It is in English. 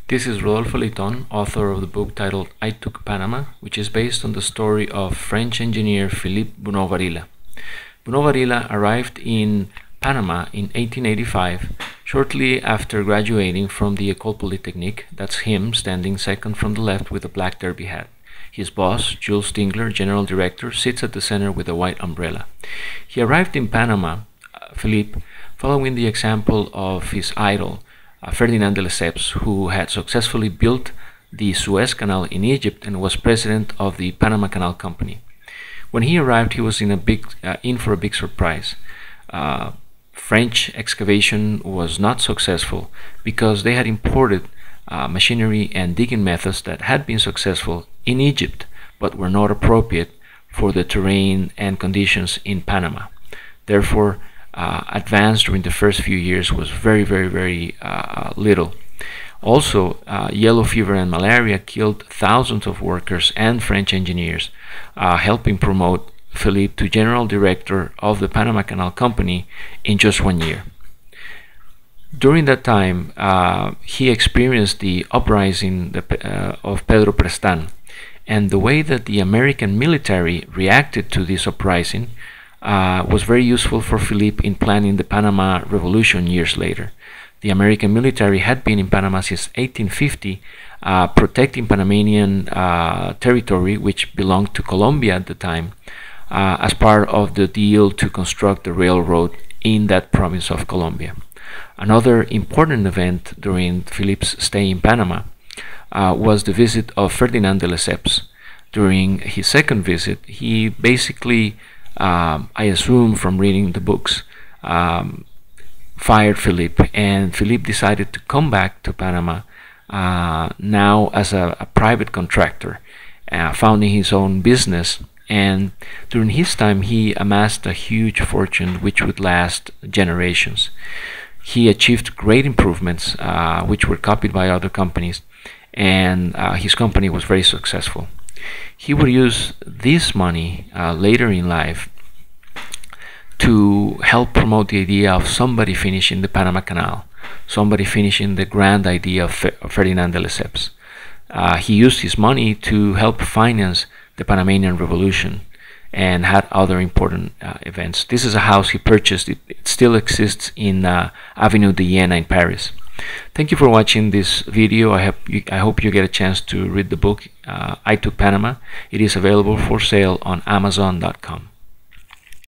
This is Rodolfo Leiton, author of the book titled I Took Panama, which is based on the story of French engineer Philippe Bunau-Varilla. Bunau-Varilla arrived in Panama in 1885, shortly after graduating from the École Polytechnique. That's him standing second from the left with a black derby hat. His boss, Jules Stingler, general director, sits at the center with a white umbrella. He arrived in Panama, Philippe, following the example of his idol, Ferdinand de Lesseps, who had successfully built the Suez Canal in Egypt and was president of the Panama Canal Company. When he arrived, he was in for a big surprise. French excavation was not successful because they had imported machinery and digging methods that had been successful in Egypt but were not appropriate for the terrain and conditions in Panama. Therefore, advance during the first few years was very little. Also, yellow fever and malaria killed thousands of workers and French engineers, helping promote Philippe to general director of the Panama Canal Company in just 1 year. During that time, he experienced the uprising of Pedro Prestan, and the way that the American military reacted to this uprising was very useful for Philippe in planning the Panama Revolution years later. The American military had been in Panama since 1850, protecting Panamanian territory, which belonged to Colombia at the time, as part of the deal to construct the railroad in that province of Colombia. Another important event during Philippe's stay in Panama was the visit of Ferdinand de Lesseps. During his second visit, he basically, I assume from reading the books, fired Philippe, and Philippe decided to come back to Panama now as a private contractor, founding his own business. And during his time, he amassed a huge fortune which would last generations. He achieved great improvements which were copied by other companies, and his company was very successful. He would use this money later in life to help promote the idea of somebody finishing the Panama Canal, somebody finishing the grand idea of Ferdinand de Lesseps. He used his money to help finance the Panamanian Revolution and had other important events. This is a house he purchased. It still exists in Avenue de Iéna in Paris. Thank you for watching this video. I hope you get a chance to read the book I Took Panama. It is available for sale on Amazon.com.